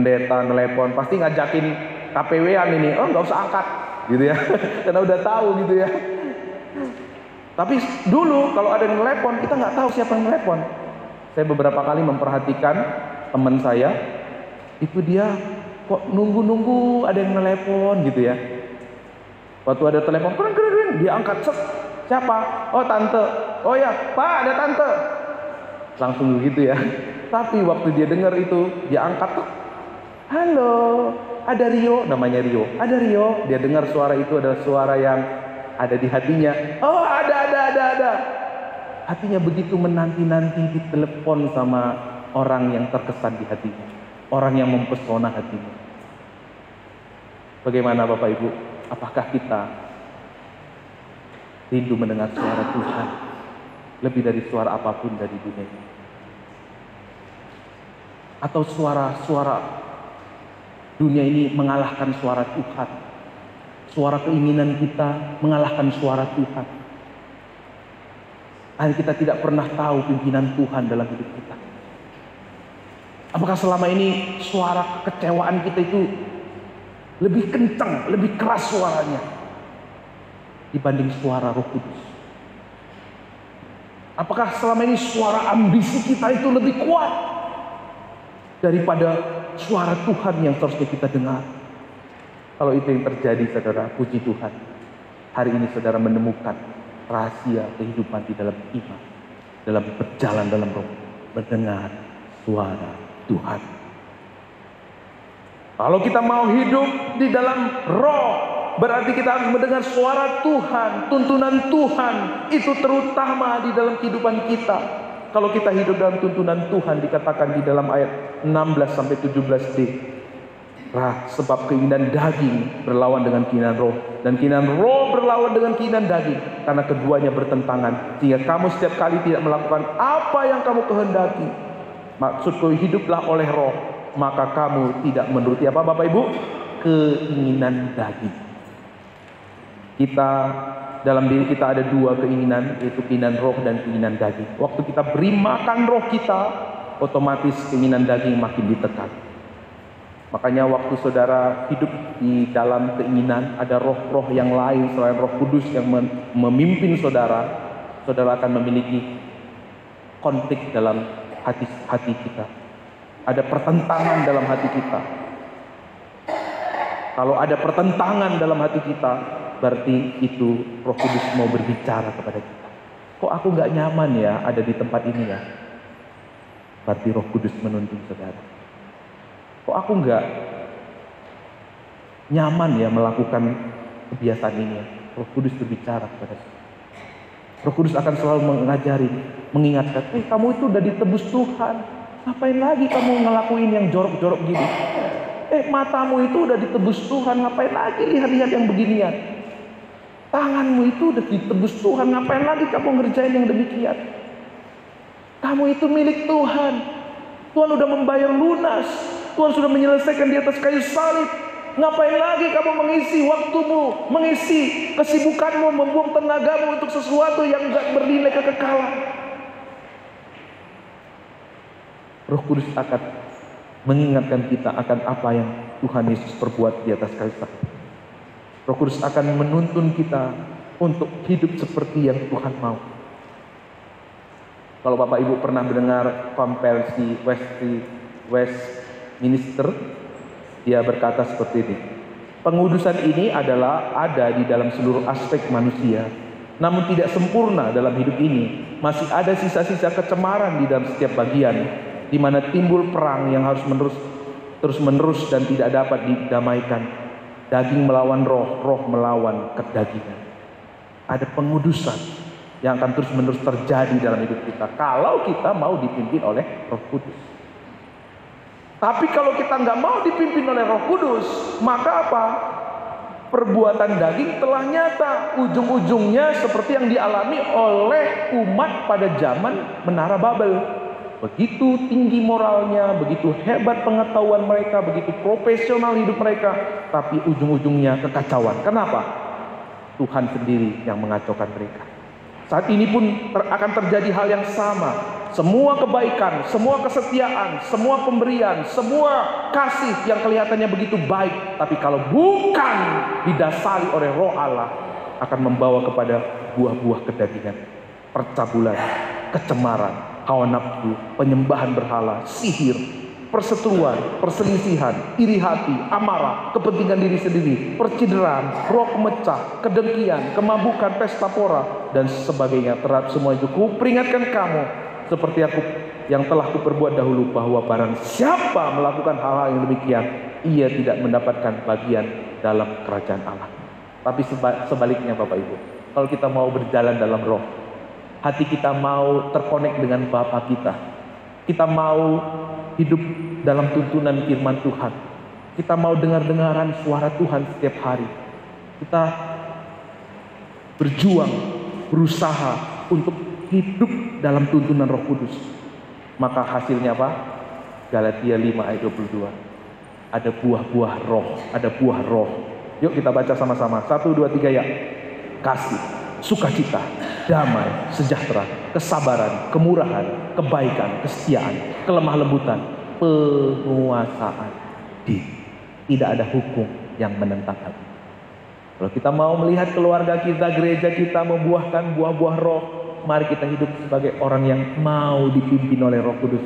pendeta nelepon pasti ngajakin KPW-an ini, oh nggak usah angkat gitu ya. Karena udah tahu gitu ya. Tapi dulu kalau ada yang nelepon, kita nggak tahu siapa yang nelepon. Saya beberapa kali memperhatikan teman saya, itu dia kok nunggu-nunggu ada yang nelepon gitu ya. Waktu ada telepon, dia angkat, siapa? Oh tante, oh ya pak ada tante, langsung begitu ya. Tapi waktu dia dengar itu, dia angkat tuh, halo, ada Rio, namanya Rio, ada Rio. Dia dengar suara itu adalah suara yang ada di hatinya. Oh ada. Hatinya begitu menanti-nanti ditelepon sama orang yang terkesan di hatinya, orang yang mempesona hatinya. Bagaimana Bapak Ibu? Apakah kita rindu mendengar suara Tuhan lebih dari suara apapun dari dunia ini? Atau suara-suara dunia ini mengalahkan suara Tuhan? Suara keinginan kita mengalahkan suara Tuhan. Dan kita tidak pernah tahu pimpinan Tuhan dalam hidup kita. Apakah selama ini suara kekecewaan kita itu lebih kencang, lebih keras suaranya dibanding suara Roh Kudus? Apakah selama ini suara ambisi kita itu lebih kuat daripada suara Tuhan yang seharusnya kita dengar? Kalau itu yang terjadi, saudara, puji Tuhan, hari ini saudara menemukan rahasia kehidupan di dalam iman, dalam berjalan dalam Roh, mendengar suara Tuhan. Kalau kita mau hidup di dalam Roh, berarti kita harus mendengar suara Tuhan, tuntunan Tuhan. Itu terutama di dalam kehidupan kita. Kalau kita hidup dalam tuntunan Tuhan, dikatakan di dalam ayat 16-17d, sebab keinginan daging berlawan dengan keinginan roh, dan keinginan roh berlawan dengan keinginan daging, karena keduanya bertentangan, sehingga kamu setiap kali tidak melakukan apa yang kamu kehendaki. Maksudku, hiduplah oleh roh, maka kamu tidak menuruti apa Bapak Ibu? Keinginan daging. Kita, dalam diri kita ada dua keinginan, yaitu keinginan roh dan keinginan daging. Waktu kita beri makan roh kita, otomatis keinginan daging makin ditekan. Makanya waktu saudara hidup di dalam keinginan, ada roh-roh yang lain selain Roh Kudus yang memimpin saudara, saudara akan memiliki konflik dalam hati kita. Ada pertentangan dalam hati kita. Kalau ada pertentangan dalam hati kita, berarti itu Roh Kudus mau berbicara kepada kita. Kok aku nggak nyaman ya ada di tempat ini ya? Berarti Roh Kudus menuntun saudara. Kok aku nggak nyaman ya melakukan kebiasaan ini ya? Roh Kudus berbicara kepada saudara. Roh Kudus akan selalu mengajari, mengingatkan, kamu itu udah ditebus Tuhan. Ngapain lagi kamu ngelakuin yang jorok-jorok gini? Matamu itu udah ditebus Tuhan, ngapain lagi lihat-lihat yang beginian? Tanganmu itu udah ditebus Tuhan, ngapain lagi kamu ngerjain yang demikian? Kamu itu milik Tuhan. Tuhan udah membayar lunas. Tuhan sudah menyelesaikan di atas kayu salib. Ngapain lagi kamu mengisi waktumu, mengisi kesibukanmu, membuang tenagamu untuk sesuatu yang gak bernilai kekekalan? Roh Kudus akan mengingatkan kita akan apa yang Tuhan Yesus perbuat di atas kayu salib. Roh Kudus akan menuntun kita untuk hidup seperti yang Tuhan mau. Kalau Bapak Ibu pernah mendengar kompilasi Westminster, dia berkata seperti ini. Pengudusan ini ada di dalam seluruh aspek manusia, namun tidak sempurna dalam hidup ini. Masih ada sisa-sisa kecemaran di dalam setiap bagian, di mana timbul perang yang harus terus-menerus dan tidak dapat didamaikan. Daging melawan roh, roh melawan kedagingan. Ada pengudusan yang akan terus-menerus terjadi dalam hidup kita kalau kita mau dipimpin oleh Roh Kudus. Tapi kalau kita nggak mau dipimpin oleh Roh Kudus, maka apa? Perbuatan daging telah nyata. Ujung-ujungnya seperti yang dialami oleh umat pada zaman Menara Babel. Begitu tinggi moralnya, begitu hebat pengetahuan mereka, begitu profesional hidup mereka, tapi ujung-ujungnya kekacauan. Kenapa? Tuhan sendiri yang mengacaukan mereka. Saat ini pun akan terjadi hal yang sama. Semua kebaikan, semua kesetiaan, semua pemberian, semua kasih yang kelihatannya begitu baik, tapi kalau bukan didasari oleh Roh Allah, akan membawa kepada buah-buah kedagingan, percabulan, kecemaran, hawa nafsu, penyembahan berhala, sihir, perseteruan, perselisihan, iri hati, amarah, kepentingan diri sendiri, percideraan, roh pemecah, kedengkian, kemabukan, pesta pora, dan sebagainya. Terhadap semua itu kuperingatkan kamu, seperti aku yang telah kuperbuat dahulu, bahwa barang siapa melakukan hal-hal yang demikian, ia tidak mendapatkan bagian dalam kerajaan Allah. Tapi sebaliknya Bapak Ibu, kalau kita mau berjalan dalam roh, hati kita mau terkonek dengan Bapa kita mau hidup dalam tuntunan firman Tuhan, kita mau dengar-dengaran suara Tuhan setiap hari, kita berjuang, berusaha untuk hidup dalam tuntunan Roh Kudus, maka hasilnya apa? Galatia 5 ayat 22. Ada buah-buah roh, ada buah roh. Yuk kita baca sama-sama. 1, 2, 3 ya. Kasih, sukacita, damai, sejahtera, kesabaran, kemurahan, kebaikan, kesetiaan, kelemah lembutan, penguasaan diri. Tidak ada hukum yang menentang hati. Kalau kita mau melihat keluarga kita, gereja kita membuahkan buah-buah roh, mari kita hidup sebagai orang yang mau dipimpin oleh Roh Kudus.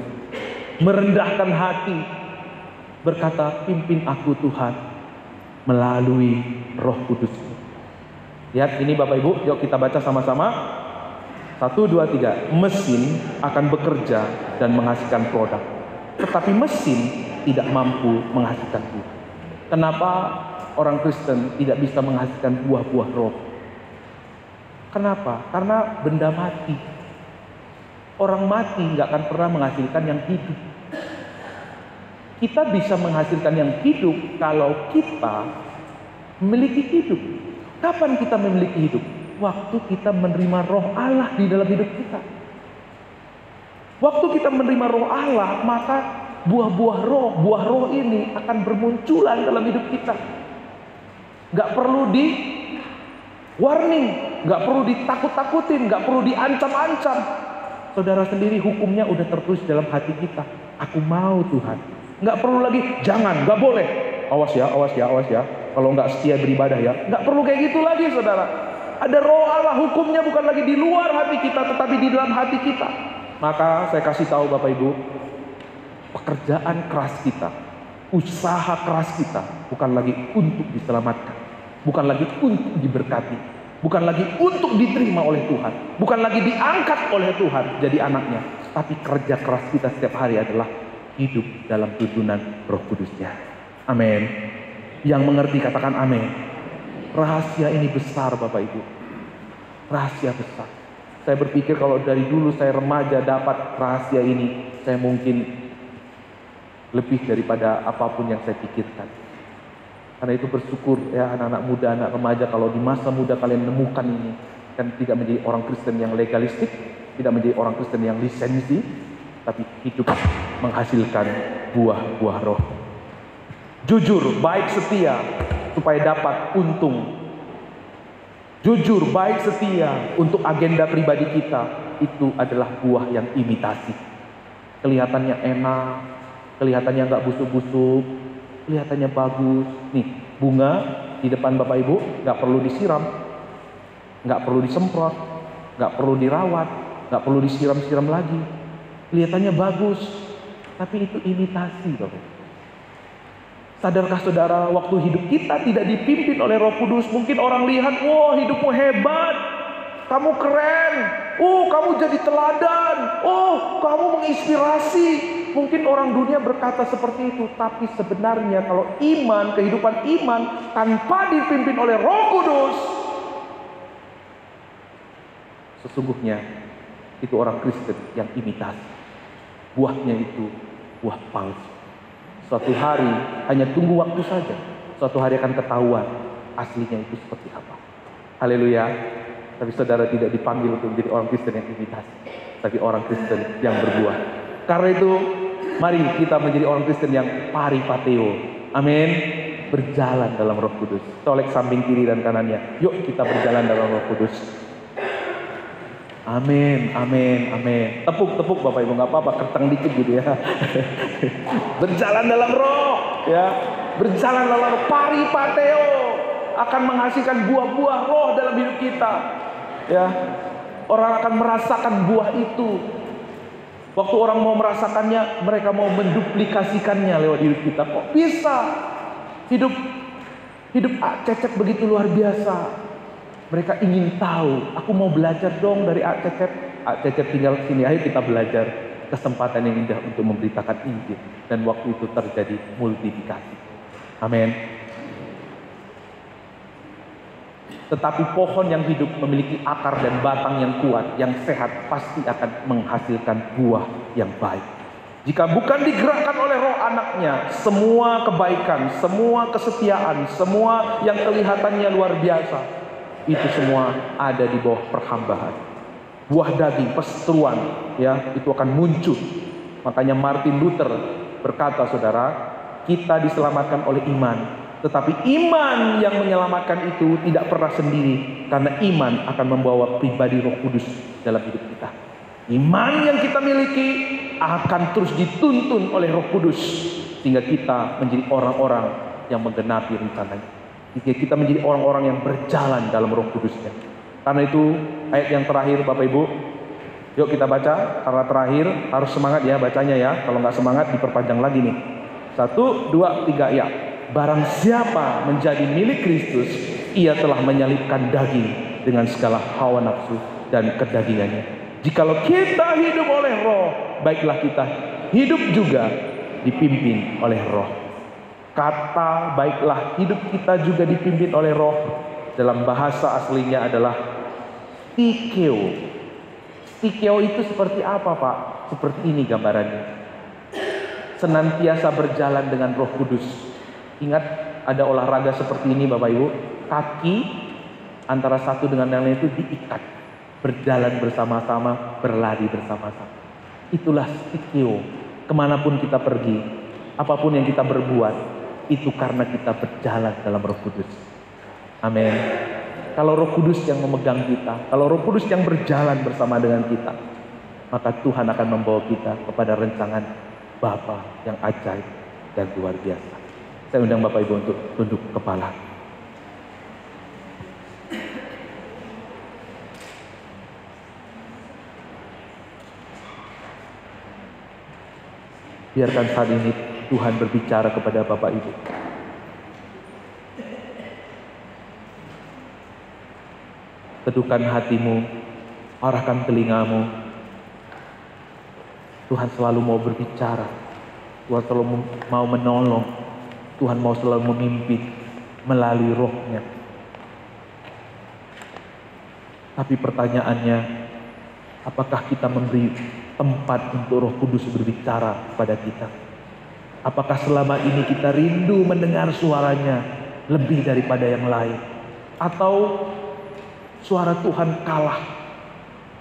Merendahkan hati, berkata, pimpin aku Tuhan melalui Roh Kudus. Lihat ini Bapak Ibu, yuk kita baca sama-sama. 1, 2, 3. Mesin akan bekerja dan menghasilkan produk, tetapi mesin tidak mampu menghasilkan buah. Kenapa orang Kristen tidak bisa menghasilkan buah-buah roh? Kenapa? Karena benda mati. Orang mati nggak akan pernah menghasilkan yang hidup. Kita bisa menghasilkan yang hidup kalau kita memiliki hidup. Kapan kita memiliki hidup? Waktu kita menerima roh Allah di dalam hidup kita. Waktu kita menerima roh Allah, maka buah roh ini akan bermunculan dalam hidup kita. Gak perlu di warning, gak perlu ditakut-takutin, gak perlu diancam-ancam. Saudara sendiri hukumnya udah tertulis dalam hati kita. Aku mau Tuhan. Gak perlu lagi, jangan, gak boleh. Awas ya, awas ya, awas ya. Kalau gak setia beribadah ya. Gak perlu kayak gitu lagi saudara. Ada roh Allah, hukumnya bukan lagi di luar hati kita, tetapi di dalam hati kita. Maka saya kasih tahu Bapak Ibu, pekerjaan keras kita, usaha keras kita bukan lagi untuk diselamatkan, bukan lagi untuk diberkati, bukan lagi untuk diterima oleh Tuhan, bukan lagi diangkat oleh Tuhan jadi anaknya, tapi kerja keras kita setiap hari adalah hidup dalam tuntunan Roh Kudusnya. Amin. Yang mengerti katakan amin. Rahasia ini besar Bapak Ibu, rahasia besar. Saya berpikir kalau dari dulu saya remaja dapat rahasia ini, saya mungkin lebih daripada apapun yang saya pikirkan. Karena itu bersyukur ya anak-anak muda, anak remaja, kalau di masa muda kalian menemukan ini, kan tidak menjadi orang Kristen yang legalistik, tidak menjadi orang Kristen yang lisensi, tapi hidup menghasilkan buah-buah roh. Jujur, baik, setia, supaya dapat untung. Jujur, baik, setia untuk agenda pribadi kita, itu adalah buah yang imitasi. Kelihatannya enak, kelihatannya nggak busuk-busuk, kelihatannya bagus. Nih, bunga di depan Bapak Ibu nggak perlu disiram, nggak perlu disemprot, nggak perlu dirawat, nggak perlu disiram-siram lagi. Kelihatannya bagus, tapi itu imitasi Bapak. Sadarkah saudara, waktu hidup kita tidak dipimpin oleh Roh Kudus, mungkin orang lihat, wah hidupmu hebat, kamu keren, oh kamu jadi teladan, oh kamu menginspirasi. Mungkin orang dunia berkata seperti itu, tapi sebenarnya kalau iman, kehidupan iman tanpa dipimpin oleh Roh Kudus, sesungguhnya itu orang Kristen yang imitasi. Buahnya itu buah palsu. Suatu hari hanya tunggu waktu saja, suatu hari akan ketahuan aslinya itu seperti apa. Haleluya. Tapi saudara tidak dipanggil untuk menjadi orang Kristen yang imitasi, tapi orang Kristen yang berbuah. Karena itu mari kita menjadi orang Kristen yang paripateo. Amin. Berjalan dalam Roh Kudus. Tolek samping kiri dan kanannya, yuk kita berjalan dalam Roh Kudus. Amin, amin, amin. Tepuk Bapak Ibu, nggak apa-apa, kertang dikit gitu ya. Berjalan dalam roh, ya. Berjalan dalam roh. Paripateo akan menghasilkan buah-buah roh dalam hidup kita. Ya, orang akan merasakan buah itu. Waktu orang mau merasakannya, mereka mau menduplikasikannya lewat hidup kita. Kok bisa? Hidup Cecep begitu luar biasa. Mereka ingin tahu. Aku mau belajar dong dari Cecep. Cecep tinggal sini, ayo kita belajar. Kesempatan yang indah untuk memberitakan Injil. Dan waktu itu terjadi multiplikasi. Amin. Tetapi pohon yang hidup memiliki akar dan batang yang kuat, yang sehat, pasti akan menghasilkan buah yang baik. Jika bukan digerakkan oleh roh anaknya, semua kebaikan, semua kesetiaan, semua yang kelihatannya luar biasa, itu semua ada di bawah perhambaan. Buah daging, perseteruan, ya, itu akan muncul. Makanya Martin Luther berkata, saudara, kita diselamatkan oleh iman. Tetapi iman yang menyelamatkan itu tidak pernah sendiri, karena iman akan membawa pribadi Roh Kudus dalam hidup kita. Iman yang kita miliki akan terus dituntun oleh Roh Kudus, sehingga kita menjadi orang-orang yang menggenapi rencananya. Jika kita menjadi orang-orang yang berjalan dalam Roh Kudusnya. Karena itu ayat yang terakhir Bapak Ibu, yuk kita baca. Karena terakhir harus semangat ya bacanya ya. Kalau nggak semangat diperpanjang lagi nih. 1, 2, 3 ya. Barang siapa menjadi milik Kristus, ia telah menyalibkan daging dengan segala hawa nafsu dan kedagingannya. Jikalau kita hidup oleh roh, baiklah kita hidup juga dipimpin oleh roh. Kata baiklah hidup kita juga dipimpin oleh roh, dalam bahasa aslinya adalah tikeo. Tikeo itu seperti apa Pak? Seperti ini gambarannya. Senantiasa berjalan dengan Roh Kudus. Ingat ada olahraga seperti ini Bapak Ibu. Kaki antara satu dengan yang lain itu diikat. Berjalan bersama-sama, berlari bersama-sama. Itulah tikeo. Kemanapun kita pergi, apapun yang kita berbuat, itu karena kita berjalan dalam Roh Kudus. Amin. Kalau Roh Kudus yang memegang kita, kalau Roh Kudus yang berjalan bersama dengan kita, maka Tuhan akan membawa kita kepada rancangan Bapa yang ajaib dan luar biasa. Saya undang Bapak Ibu untuk tunduk kepala. Biarkan saat ini Tuhan berbicara kepada Bapak Ibu. Teduhkan hatimu, arahkan telingamu. Tuhan selalu mau berbicara. Tuhan selalu mau menolong. Tuhan mau selalu memimpin melalui rohnya. Tapi pertanyaannya, apakah kita memberi tempat untuk Roh Kudus berbicara kepada kita? Apakah selama ini kita rindu mendengar suaranya lebih daripada yang lain? Atau suara Tuhan kalah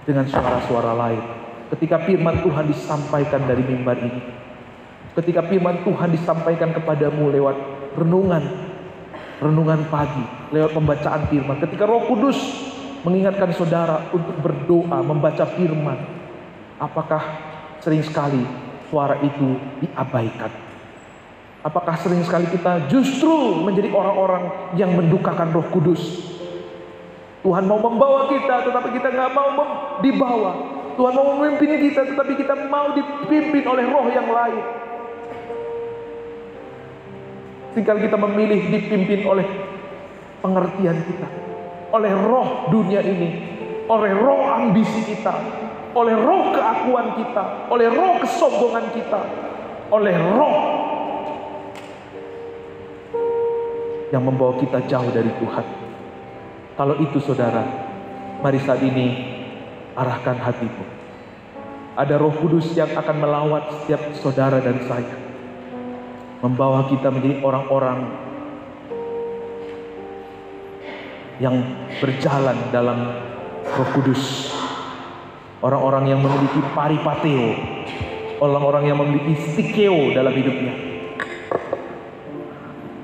dengan suara-suara lain? Ketika firman Tuhan disampaikan dari mimbar ini, ketika firman Tuhan disampaikan kepadamu lewat renungan pagi, lewat pembacaan firman, ketika Roh Kudus mengingatkan saudara untuk berdoa, membaca firman, apakah sering sekali suara itu diabaikan? Apakah sering sekali kita justru menjadi orang-orang yang mendukakan Roh Kudus? Tuhan mau membawa kita, tetapi kita nggak mau dibawa. Tuhan mau memimpin kita, tetapi kita mau dipimpin oleh roh yang lain. Tinggal kita memilih dipimpin oleh pengertian kita, oleh roh dunia ini, oleh roh ambisi kita, oleh roh keakuan kita, oleh roh kesombongan kita, oleh roh yang membawa kita jauh dari Tuhan. Kalau itu saudara, mari saat ini arahkan hatimu. Ada Roh Kudus yang akan melawat setiap saudara dan saya, membawa kita menjadi orang-orang yang berjalan dalam Roh Kudus, orang-orang yang memiliki paripateo, orang-orang yang memiliki stikeo dalam hidupnya.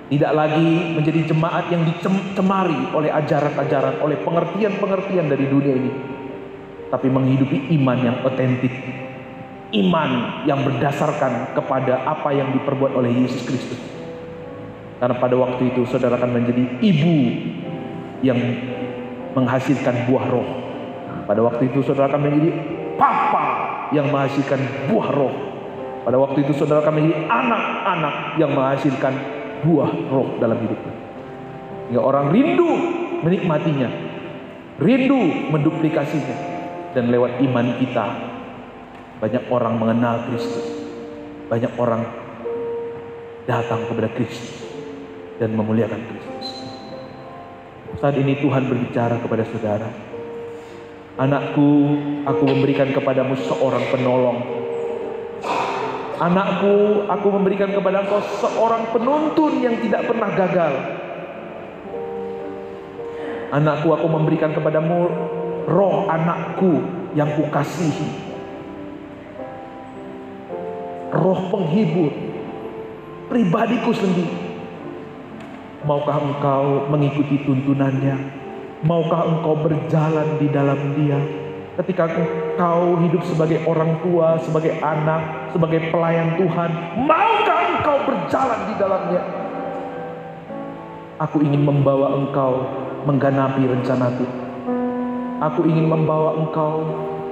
Tidak lagi menjadi jemaat yang dicemari oleh ajaran-ajaran, oleh pengertian-pengertian dari dunia ini. tapi menghidupi iman yang otentik, iman yang berdasarkan kepada apa yang diperbuat oleh Yesus Kristus. Karena pada waktu itu saudara akan menjadi ibu yang menghasilkan buah roh. Pada waktu itu saudara akan menjadi papa yang menghasilkan buah roh. Pada waktu itu saudara akan menjadi anak-anak yang menghasilkan buah roh dalam hidupnya. Ya, orang rindu menikmatinya, rindu menduplikasinya, dan lewat iman kita banyak orang mengenal Kristus, banyak orang datang kepada Kristus dan memuliakan Kristus. Saat ini Tuhan berbicara kepada saudara, anakku, aku memberikan kepadamu seorang penolong. Anakku, aku memberikan kepada engkau seorang penuntun yang tidak pernah gagal. Anakku, aku memberikan kepadamu roh anakku yang kukasihi, roh penghibur, pribadiku sendiri. Maukah engkau mengikuti tuntunannya? Maukah engkau berjalan di dalam dia? Ketika engkau hidup sebagai orang tua, sebagai anak, sebagai pelayan Tuhan, maukah engkau berjalan di dalamnya? Aku ingin membawa engkau mengganapi rencanaku. Aku ingin membawa engkau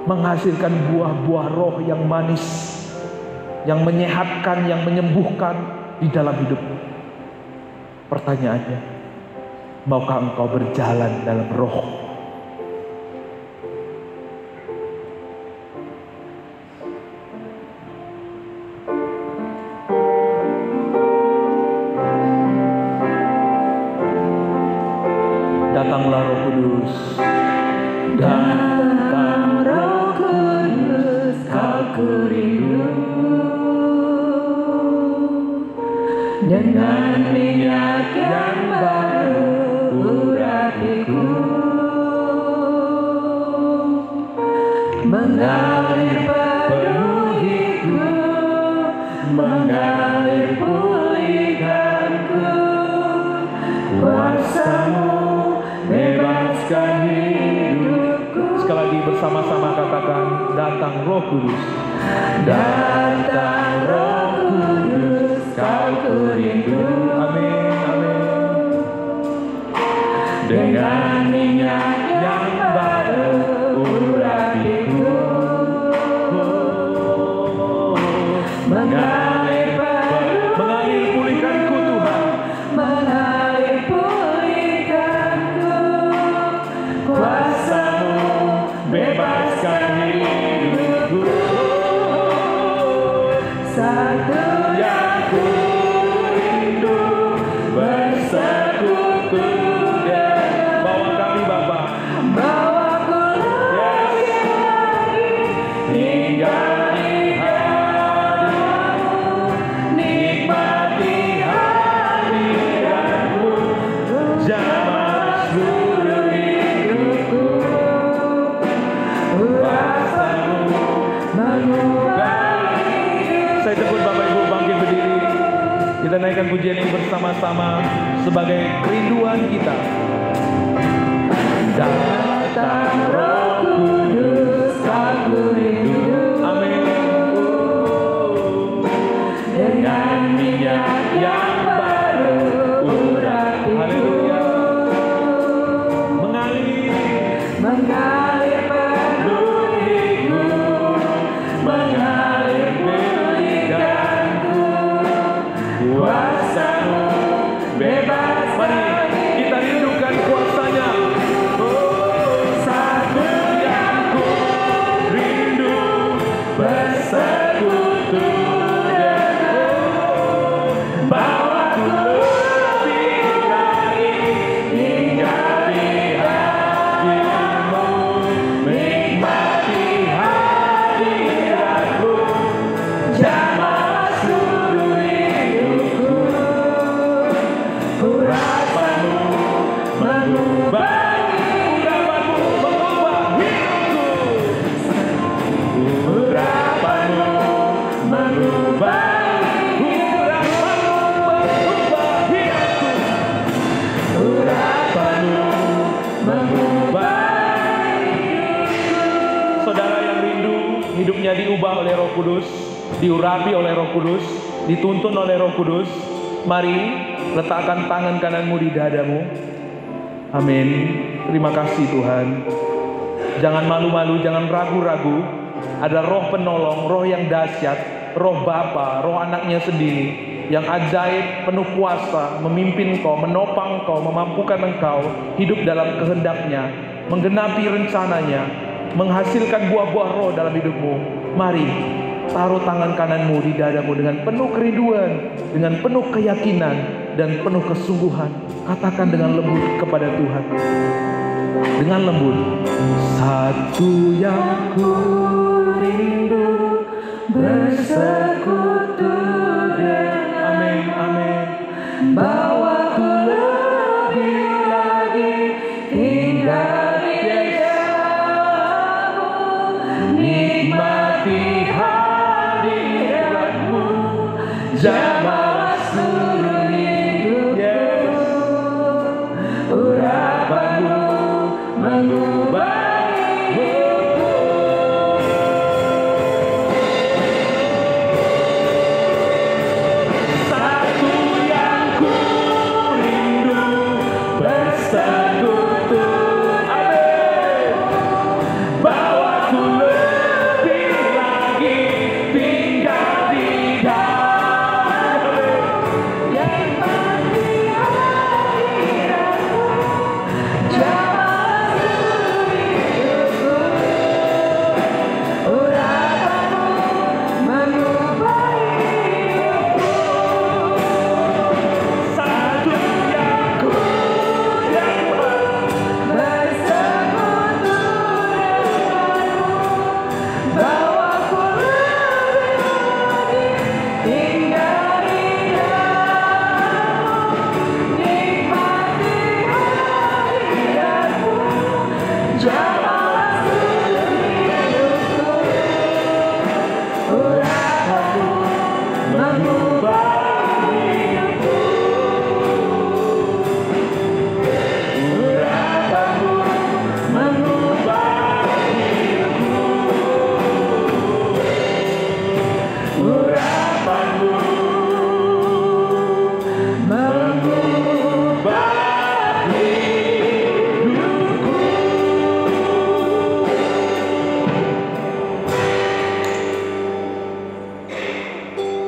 menghasilkan buah-buah roh yang manis, yang menyehatkan, yang menyembuhkan di dalam hidupmu. Pertanyaannya, maukah engkau berjalan dalam roh? Datanglah Roh Kudus, datang Roh Kudus, aku rindu. Dengan minyak yang baru urapiku, mengalir penuhiku, mengalir pulihkanku. Kuasa-Mu bebaskan hidupku. Sekali lagi bersama-sama katakan, datang Roh Kudus. Datang Roh Kudus, aku rindu. Amin, amin. Dengan minyak yang baru urapiku, mengalir pulihkanku Tuhan. mengalir pulihkanku. Kuasa-Mu bebaskan hidupku. Satu yang ku rindu bersekutu dengan. Bawa kami Bapa, Bawaku lagi hingga di hadirat-Mu, nikmati hadirat-Mu, jamah seluruh hidupku. Kuasa-Mu mengubah hidup. saya jemput Bapak Ibu bangkit berdiri. Kita naikkan pujian ini bersama-sama sebagai kerinduan kita. Datang Roh Kudus, aku rindu. Amin. Dengan minyak yang baru urapiku, Haleluya. Mengalir mengalir penuhiku, mengalir pulihkanku. Kuasa-Mu bebaskan. Mari kita rindukan kuasanya. Satu yang ku rindu Kudus, diurapi oleh Roh Kudus, dituntun oleh Roh Kudus. Mari letakkan tangan kananmu di dadamu. Amin. Terima kasih Tuhan. Jangan malu-malu, jangan ragu-ragu. Ada Roh penolong, Roh yang dahsyat, Roh Bapa, Roh anaknya sendiri yang ajaib, penuh kuasa, memimpin kau, menopang kau, memampukan engkau hidup dalam kehendaknya, menggenapi rencananya, menghasilkan buah-buah roh dalam hidupmu. Mari taruh tangan kananmu di dadamu dengan penuh kerinduan, dengan penuh keyakinan dan penuh kesungguhan. Katakan dengan lembut kepada Tuhan, dengan lembut, satu yang ku rindu bersekutu dengan, amin, amin, bahwa ku lebih lagi tinggal di dalam-Mu, nikmati hadirat-Mu, jamah seluruh hidupku, urapan-Mu mengubah.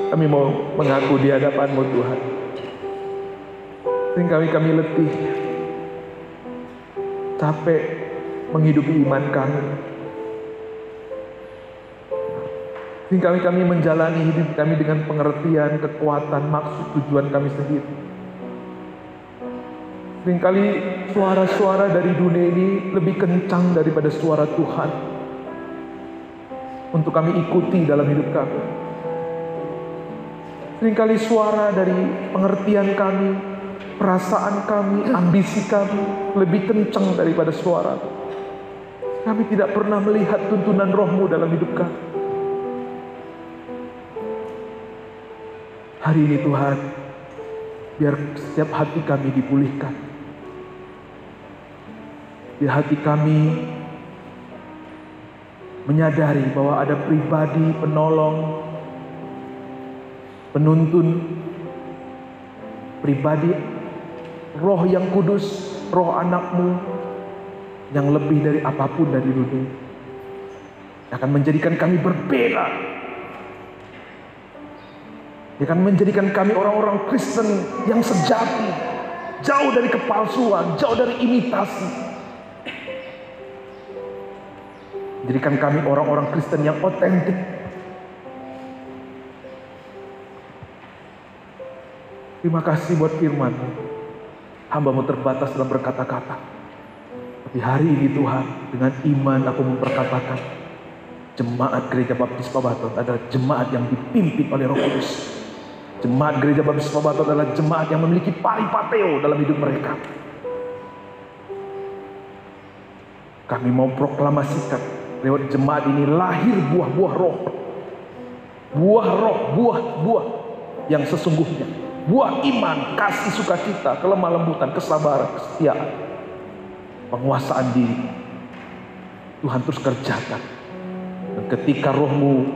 Kami mau mengaku di hadapan-Mu Tuhan. Seringkali kami letih, capek menghidupi iman kami. Seringkali kami menjalani hidup kami dengan pengertian, kekuatan, maksud, tujuan kami sendiri. Seringkali suara-suara dari dunia ini lebih kencang daripada suara Tuhan untuk kami ikuti dalam hidup kami. Seringkali suara dari pengertian kami, perasaan kami, ambisi kami lebih kencang daripada suara. Kami tidak pernah melihat tuntunan Roh-Mu dalam hidup kami. Hari ini Tuhan, biar setiap hati kami dipulihkan. Biar hati kami menyadari bahwa ada pribadi penolong, penuntun, pribadi Roh yang kudus, Roh anak-Mu yang lebih dari apapun dari dunia, akan menjadikan kami berbeda, akan menjadikan kami orang-orang Kristen yang sejati, jauh dari kepalsuan, jauh dari imitasi, menjadikan kami orang-orang Kristen yang otentik. Terima kasih buat firman-Mu. Hamba-Mu terbatas dalam berkata-kata. Tapi hari ini Tuhan, dengan iman aku memperkatakan, Jemaat Gereja Baptis Pabatot adalah jemaat yang dipimpin oleh Roh Kudus. Jemaat Gereja Baptis Pabatot adalah jemaat yang memiliki paripateo dalam hidup mereka. Kami mau proklamasikan lewat jemaat ini lahir buah-buah roh. Buah roh, buah-buah yang sesungguhnya. Buah iman, kasih sukacita, kelemah lembutan, kesabaran, kesetiaan, penguasaan diri. Tuhan terus kerjakan. Dan ketika Roh-Mu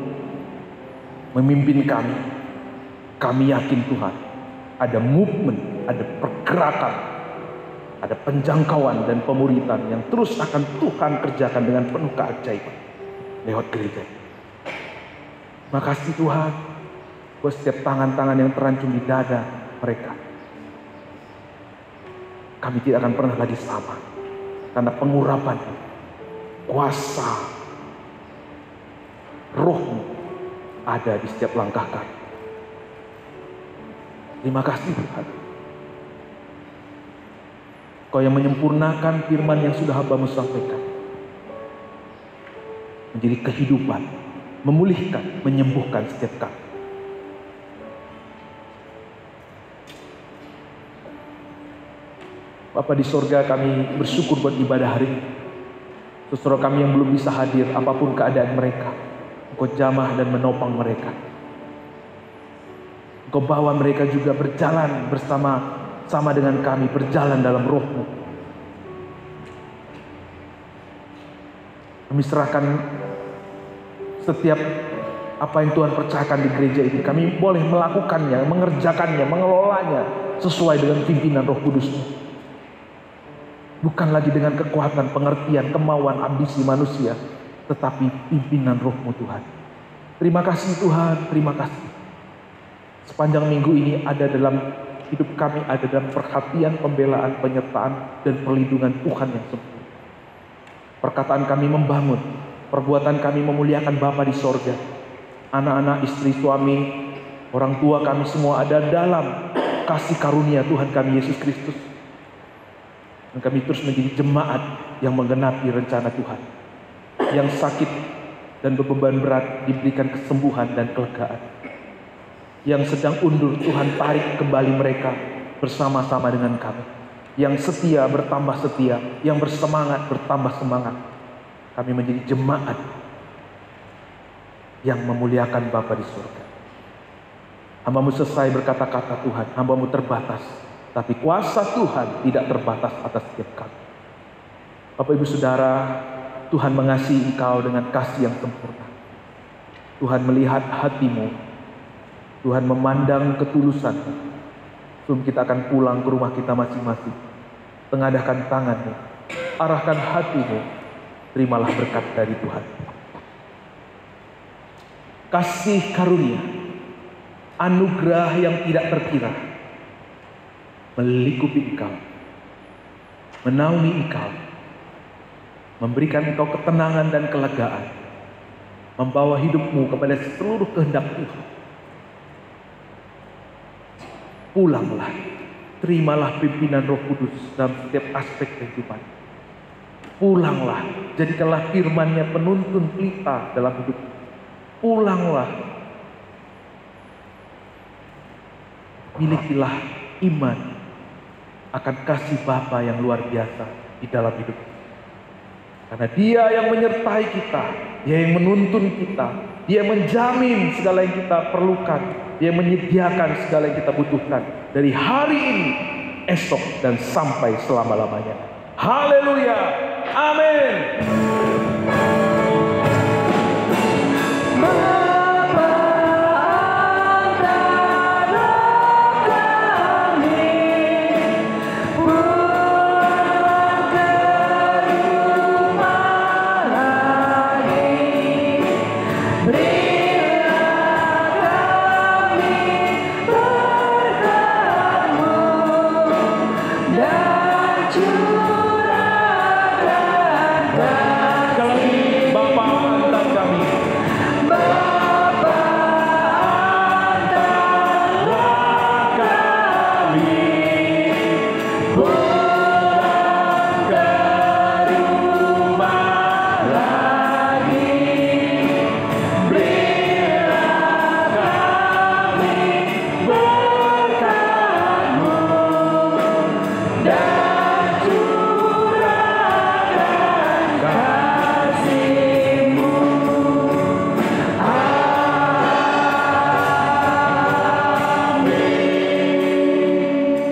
memimpin kami. Kami yakin Tuhan, ada movement, ada pergerakan, ada penjangkauan dan pemuritan yang terus akan Tuhan kerjakan dengan penuh keajaiban lewat gereja. Makasih Tuhan buat setiap tangan-tangan yang terancung di dada mereka. Kami tidak akan pernah lagi sama, karena pengurapan, kuasa Roh-Mu ada di setiap langkah kami. Terima kasih Tuhan. Kau yang menyempurnakan firman yang sudah hamba-Mu sampaikan menjadi kehidupan, memulihkan, menyembuhkan setiap kami. Bapa di sorga, kami bersyukur buat ibadah hari ini. Saudara kami yang belum bisa hadir, apapun keadaan mereka, Engkau jamah dan menopang mereka. Engkau bawa mereka juga berjalan bersama-sama dengan kami, berjalan dalam Roh-Mu. Kami serahkan setiap apa yang Tuhan percayakan di gereja ini. Kami boleh melakukannya, mengerjakannya, mengelolanya sesuai dengan pimpinan Roh Kudus-Mu. Bukan lagi dengan kekuatan, pengertian, kemauan, ambisi manusia, tetapi pimpinan Roh-Mu Tuhan. Terima kasih Tuhan, terima kasih. Sepanjang minggu ini ada dalam hidup kami, ada dalam perhatian, pembelaan, penyertaan, dan perlindungan Tuhan yang sempurna. Perkataan kami membangun, perbuatan kami memuliakan Bapa di sorga. Anak-anak, istri, suami, orang tua kami semua ada dalam kasih karunia Tuhan kami Yesus Kristus. Dan kami terus menjadi jemaat yang menggenapi rencana Tuhan. Yang sakit dan beban berat diberikan kesembuhan dan kelegaan. Yang sedang undur, Tuhan tarik kembali mereka bersama-sama dengan kami. Yang setia bertambah setia, yang bersemangat bertambah semangat. Kami menjadi jemaat yang memuliakan Bapa di surga. Hamba-Mu selesai berkata-kata Tuhan, hamba-Mu terbatas. Tapi kuasa Tuhan tidak terbatas atas setiap kami. Bapak Ibu Saudara, Tuhan mengasihi engkau dengan kasih yang sempurna. Tuhan melihat hatimu. Tuhan memandang ketulusan. Sebelum kita akan pulang ke rumah kita masing-masing. Tengadahkan tanganmu. Arahkan hatimu. Terimalah berkat dari Tuhan. Kasih karunia. Anugerah yang tidak terkira. Melingkupi engkau, menaungi engkau, memberikan engkau ketenangan dan kelegaan, membawa hidupmu kepada seluruh kehendak Tuhan. Pulanglah, terimalah pimpinan Roh Kudus dalam setiap aspek kehidupan. Pulanglah, jadikanlah firman-Nya penuntun pelita dalam hidupmu. Pulanglah, milikilah iman akan kasih Bapa yang luar biasa di dalam hidup. Karena Dia yang menyertai kita, Dia yang menuntun kita, Dia yang menjamin segala yang kita perlukan, Dia yang menyediakan segala yang kita butuhkan dari hari ini, esok, dan sampai selama-lamanya. Haleluya, amin.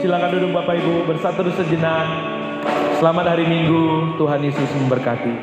Silakan duduk Bapak Ibu, bersatu sejenak. Selamat hari Minggu, Tuhan Yesus memberkati.